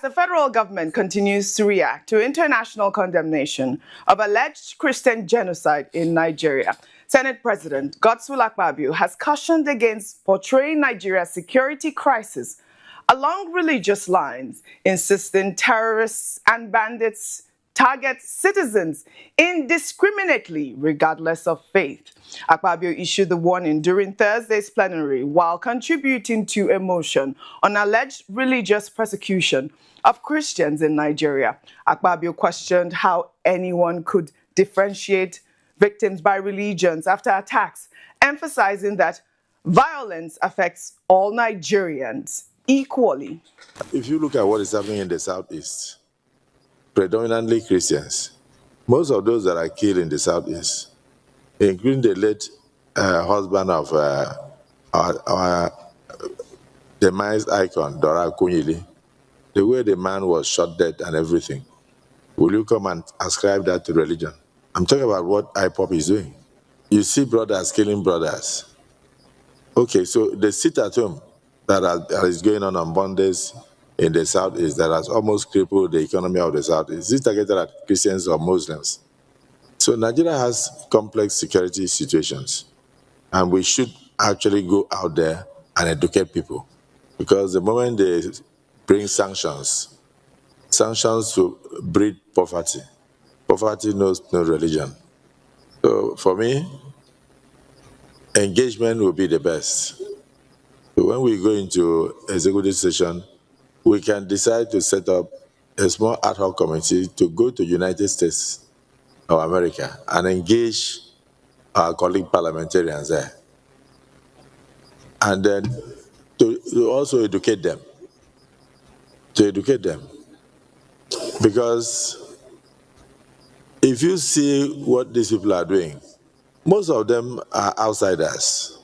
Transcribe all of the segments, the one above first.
the federal government continues to react to international condemnation of alleged Christian genocide in Nigeria, Senate President Godswill Akpabio has cautioned against portraying Nigeria's security crisis along religious lines, insisting terrorists and bandits target citizens indiscriminately, regardless of faith. Akpabio issued the warning during Thursday's plenary while contributing to a motion on alleged religious persecution of Christians in Nigeria. Akpabio questioned how anyone could differentiate victims by religions after attacks, emphasizing that violence affects all Nigerians equally. If you look at what is happening in the Southeast, predominantly Christians, most of those that are killed in the Southeast, including the late husband of our demised icon, Dora Akunyili, the way the man was shot dead and everything, will you come and ascribe that to religion? I'm talking about what IPOP is doing. You see brothers killing brothers. Okay, so the sit-at-home that is going on Mondays in the Southeast that has almost crippled the economy of the Southeast. Is it targeted at Christians or Muslims? So Nigeria has complex security situations, and we should actually go out there and educate people, because the moment they bring sanctions will breed poverty. Poverty knows no religion. So for me, engagement will be the best. So when we go into executive session, we can decide to set up a small ad hoc committee to go to United States of America and engage our colleague parliamentarians there. And then to also educate them. Because if you see what these people are doing, most of them are outsiders.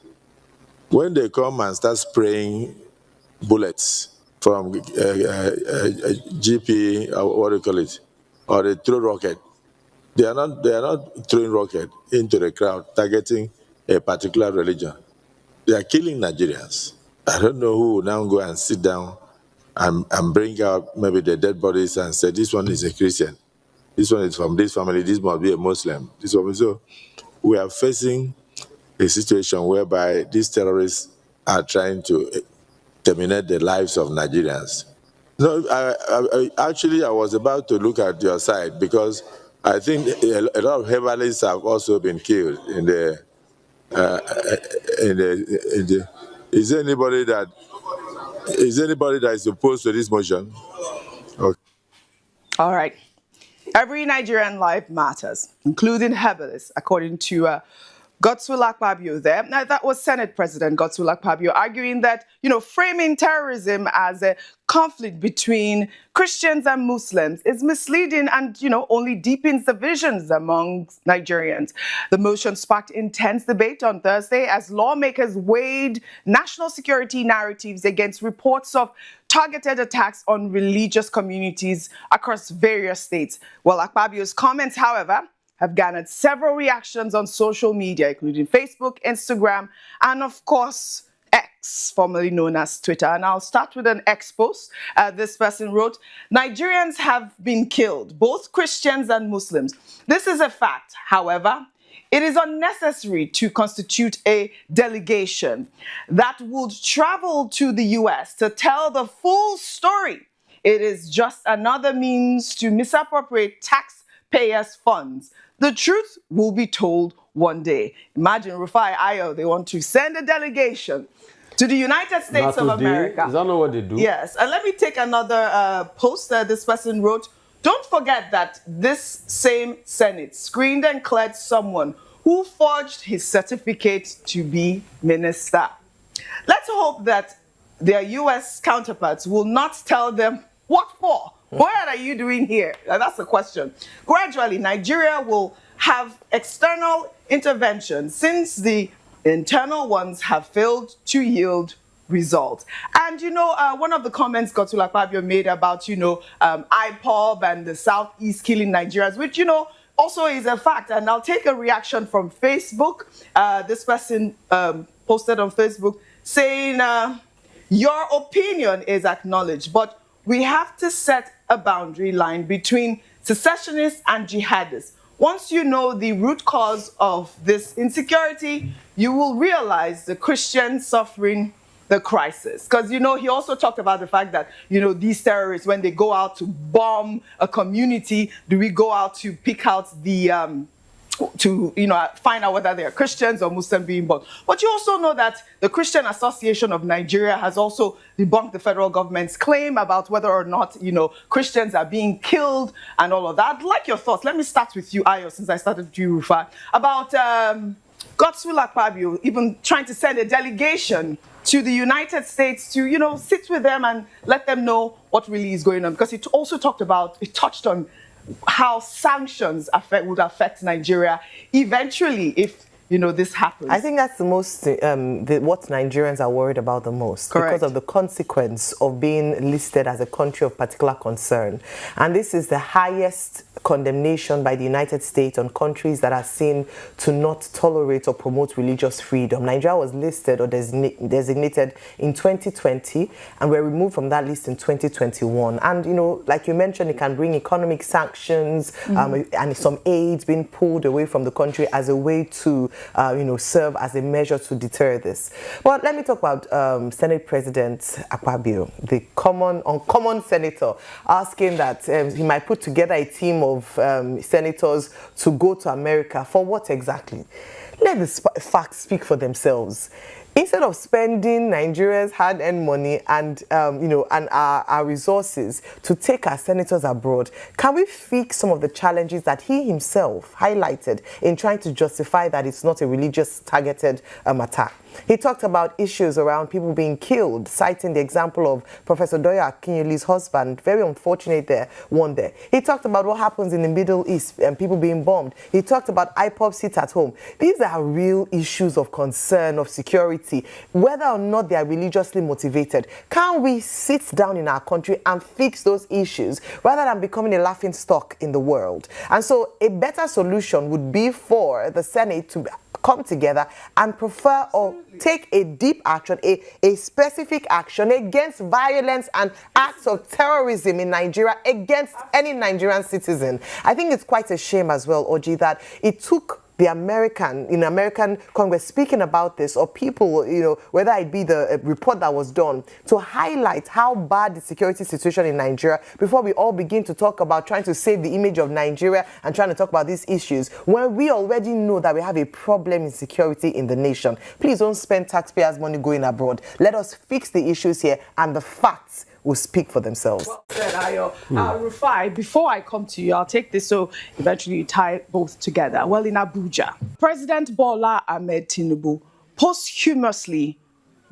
When they come and start spraying bullets from GP, what do you call it, or they throw rocket, they are not throwing rocket into the crowd targeting a particular religion. They are killing Nigerians. I don't know who will now go and sit down and bring out maybe the dead bodies and say, this one is a Christian, this one is from this family, this must be a Muslim. So we are facing a situation whereby these terrorists are trying to terminate the lives of Nigerians. No, I was about to look at your side, because I think a lot of heavalists have also been killed in the. Is there anybody that is opposed to this motion? Okay. All right. Every Nigerian life matters, including herbalists, according to Godswill Akpabio there. Now, that was Senate President Godswill Akpabio arguing that, framing terrorism as a conflict between Christians and Muslims is misleading and, only deepens divisions among Nigerians. The motion sparked intense debate on Thursday as lawmakers weighed national security narratives against reports of targeted attacks on religious communities across various states. Well, Akpabio's comments, however, have garnered several reactions on social media, including Facebook, Instagram, and of course, X, formerly known as Twitter. And I'll start with an X post. This person wrote, "Nigerians have been killed, both Christians and Muslims. This is a fact. However, it is unnecessary to constitute a delegation that would travel to the US to tell the full story. It is just another means to misappropriate taxpayers' funds. The truth will be told one day." Imagine Rufia Ayo, they want to send a delegation to the United States of America. Is that not what they do? Yes. And let me take another post that this person wrote. "Don't forget that this same Senate screened and cleared someone who forged his certificate to be minister." Let's hope that their US counterparts will not tell them, what for? What are you doing here? That's the question. Gradually, Nigeria will have external intervention since the internal ones have failed to yield results. And, one of the comments Godswill Akpabio made about, IPOB and the Southeast killing Nigerians, which, also is a fact. And I'll take a reaction from Facebook. This person posted on Facebook saying, "Your opinion is acknowledged, but we have to set a boundary line between secessionists and jihadists. Once you know the root cause of this insecurity, you will realize the Christians suffering the crisis. Because, you know, he also talked about the fact that, you know, these terrorists, when they go out to bomb a community, do we go out to pick out the to, you know, find out whether they are Christians or Muslim being born. But you also know that the Christian Association of Nigeria has also debunked the federal government's claim about whether or not, you know, Christians are being killed and all of that. I'd like your thoughts. Let me start with you, Ayo, since I started with you, Rufia, about Godswill Akpabio even trying to send a delegation to the United States to, you know, sit with them and let them know what really is going on. Because it also touched on how sanctions would affect Nigeria eventually if, you know, this happens. I think that's the most, what Nigerians are worried about the most. Correct. Because of the consequence of being listed as a country of particular concern. And this is the highest condemnation by the United States on countries that are seen to not tolerate or promote religious freedom. Nigeria was listed or designated in 2020, and we're removed from that list in 2021. And, you know, like you mentioned, it can bring economic sanctions and some aid being pulled away from the country as a way to, you know, serve as a measure to deter this. But let me talk about Senate President Akpabio, the uncommon senator, asking that he might put together a team of senators to go to America. For what exactly? Let the facts speak for themselves. Instead of spending Nigeria's hard-earned money and you know, and our resources to take our senators abroad, can we fix some of the challenges that he himself highlighted in trying to justify that it's not a religious targeted attack? He talked about issues around people being killed, citing the example of Professor Doyo Akinyele's husband, very unfortunate there, one there. He talked about what happens in the Middle East and people being bombed. He talked about IPOB sit at home. These are real issues of concern, of security, whether or not they are religiously motivated. Can we sit down in our country and fix those issues rather than becoming a laughing stock in the world? And so a better solution would be for the Senate to come together and prefer or take a deep action, a specific action against violence and acts of terrorism in Nigeria against any Nigerian citizen. I think it's quite a shame as well, Oji, that it took the American Congress speaking about this, or people, you know, whether it be the report that was done, to highlight how bad the security situation in Nigeria before we all begin to talk about trying to save the image of Nigeria and trying to talk about these issues when we already know that we have a problem in security in the nation. Please don't spend taxpayers' money going abroad. Let us fix the issues here, and the facts will speak for themselves. Well said, Ayo. Rufai, before I come to you, I'll take this so eventually you tie both together. Well, in Abuja, President Bola Ahmed Tinubu posthumously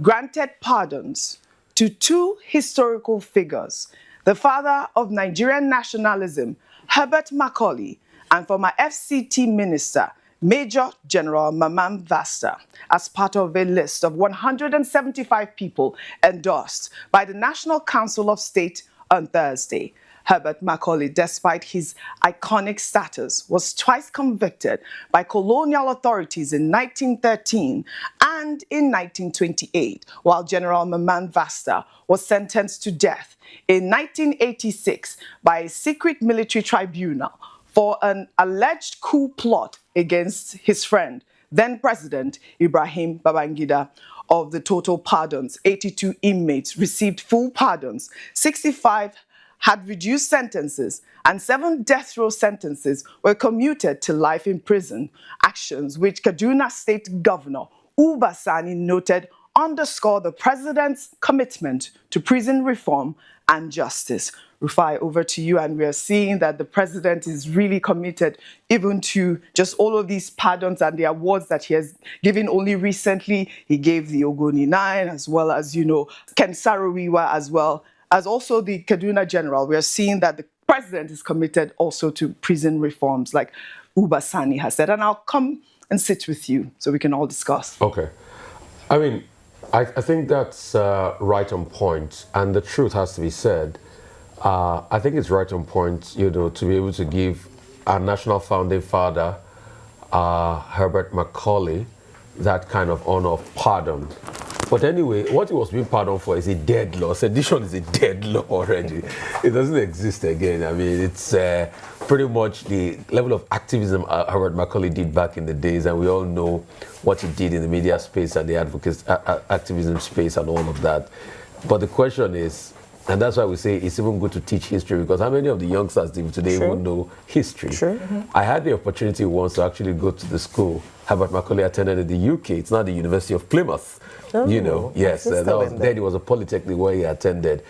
granted pardons to two historical figures, the father of Nigerian nationalism, Herbert Macaulay, and former FCT minister, Major General Mamman Vasta, as part of a list of 175 people endorsed by the National Council of State on Thursday. Herbert Macaulay, despite his iconic status, was twice convicted by colonial authorities in 1913 and in 1928, while General Mamman Vasta was sentenced to death in 1986 by a secret military tribunal for an alleged coup plot against his friend, then President Ibrahim Babangida. Of the total pardons, 82 inmates received full pardons, 65 had reduced sentences, and 7 death row sentences were commuted to life in prison, actions which Kaduna State Governor Uba Sani noted underscore the president's commitment to prison reform and justice. Rufai, over to you, and we are seeing that the president is really committed even to just all of these pardons and the awards that he has given only recently. He gave the Ogoni 9, as well as, you know, Ken Saro-Wiwa, as well as also the Kaduna General. We are seeing that the president is committed also to prison reforms, like Uba Sani has said. And I'll come and sit with you so we can all discuss. Okay. I mean, I think that's right on point, and the truth has to be said. I think it's right on point, you know, to be able to give our national founding father, Herbert Macaulay, that kind of honor of pardon. But anyway, what he was being pardoned for is a dead law. Sedition is a dead law already. It doesn't exist again. I mean, it's pretty much the level of activism Howard Macaulay did back in the days, and we all know what he did in the media space and the activism space and all of that. But the question is, and that's why we say it's even good to teach history, because how many of the youngsters today even know history? I had the opportunity once to actually go to the school Herbert Macaulay attended in the UK. It's now the University of Plymouth. Oh, you know, yes, that was, then it was a polytechnic where he attended.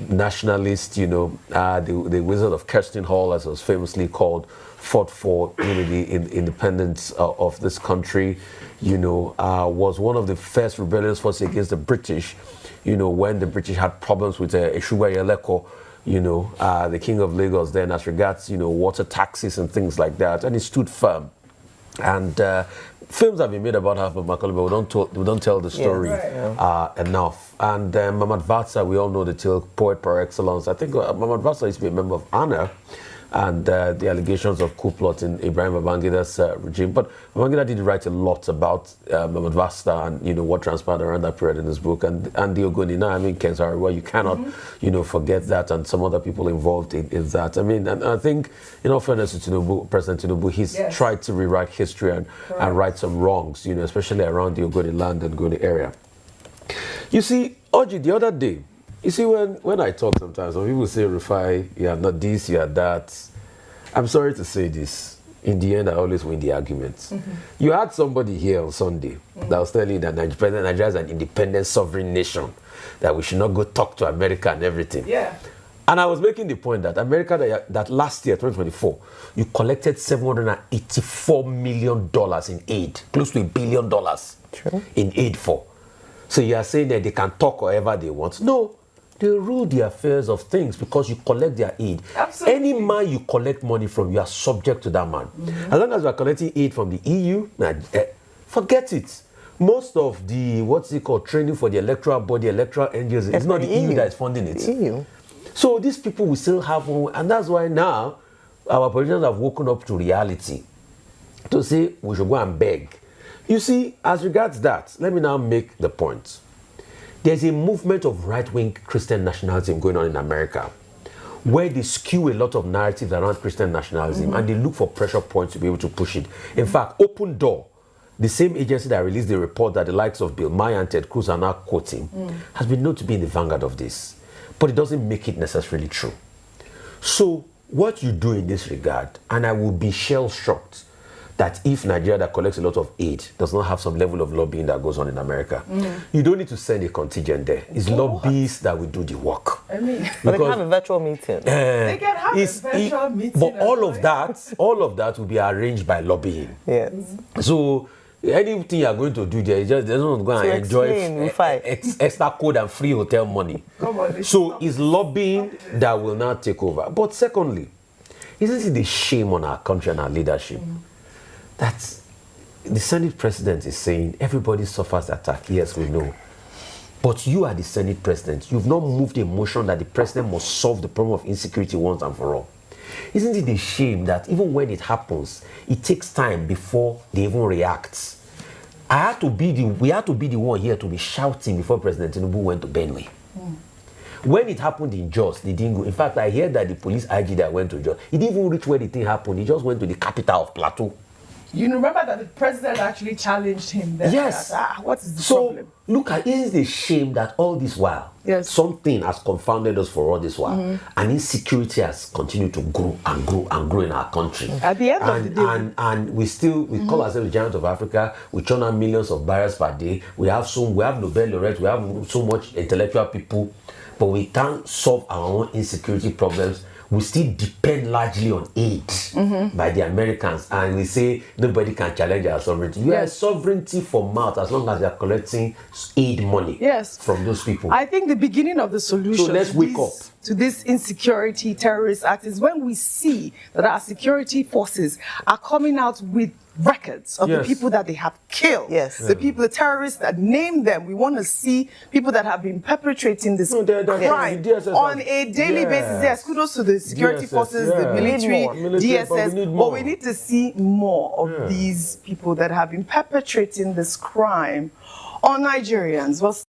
Nationalist, you know, the Wizard of Kerstin Hall, as it was famously called, fought for the independence of this country, you know, was one of the first rebellious forces against the British, you know, when the British had problems with Eshuwa Yeleko, you know, the King of Lagos then, as regards, you know, water taxes and things like that, and he stood firm. And films have been made about Herbert Macaulay, but we don't tell the story enough. And Mamad Vatsa, we all know the tale, poet par excellence. I think Mamad Vatsa used to be a member of ANA, and the allegations of coup plot in Ibrahim Babangida's regime. But Babangida did write a lot about Mamad Vatsa and, you know, what transpired around that period in his book. And the Ogonina, I mean, Kenzari, well, you cannot, you know, forget that, and some other people involved in that. I mean, and I think, in all fairness to Tinubu, President Tinubu, he's tried to rewrite history and right some wrongs, you know, especially around the Ogoni land and Ogoni area. You see, Oji, the other day, you see, when I talk sometimes, when people say, Rufai, you are not this, you are that, I'm sorry to say this. In the end, I always win the argument. You had somebody here on Sunday that was telling you that Nigeria is an independent, sovereign nation, that we should not go talk to America and everything. Yeah. And I was making the point that America, that last year, 2024, you collected $784 million in aid, close to $1 billion in aid for. So you are saying that they can talk however they want. No. They rule the affairs of things because you collect their aid. Absolutely. Any man you collect money from, you are subject to that man. As long as you are collecting aid from the EU, forget it. Most of the, what's it called, training for the electoral body, electoral angels, it's not the EU that is funding it. The EU. So these people will still have one, and that's why now our politicians have woken up to reality to say we should go and beg. You see, as regards that, let me now make the point. There's a movement of right-wing Christian nationalism going on in America, where they skew a lot of narratives around Christian nationalism, and they look for pressure points to be able to push it. In fact, Open Door, the same agency that released the report that the likes of Bill Maher and Ted Cruz are now quoting, has been known to be in the vanguard of this. But it doesn't make it necessarily true. So what you do in this regard, and I will be shell-shocked that if Nigeria, that collects a lot of aid, does not have some level of lobbying that goes on in America, you don't need to send a contingent there. It's lobbyists that will do the work. I mean, but they can have a virtual meeting. They can have a virtual meeting. But all of that will be arranged by lobbying. Yes. So anything you are going to do there, they're not going to enjoy extra code and free hotel money. So it's lobbying that will now take over. But secondly, isn't it the shame on our country and our leadership that the Senate president is saying everybody suffers attack? Yes, we know. But you are the Senate president. You've not moved a motion that the president must solve the problem of insecurity once and for all. Isn't it a shame that even when it happens, it takes time before they even react? We had to be the one here to be shouting before President Tinubu went to Benue. When it happened in Jos, they didn't go. In fact, I heard that the police IG that went to Jos, he didn't even reach where the thing happened. He just went to the capital of Plateau. You remember that the president actually challenged him there? Yes. What is the problem? So, look, it is a shame that all this while, something has confounded us for all this while, and insecurity has continued to grow and grow and grow in our country. At the end of the day. And we call ourselves the giant of Africa. We churn out millions of barrels per day. We have Nobel laureates. We have so much intellectual people, but we can't solve our own insecurity problems. We still depend largely on aid by the Americans, and we say nobody can challenge our sovereignty. You are sovereignty for mouth as long as you are collecting aid money from those people. I think the beginning of the solution so let's wake up to this insecurity terrorist act is when we see that our security forces are coming out with records of the people that they have killed. The people, the terrorists that name them. We want to see people that have been perpetrating this crime on a daily basis. Yes, kudos to the security forces, the military, DSS, but we need to see more of these people that have been perpetrating this crime on Nigerians. Well,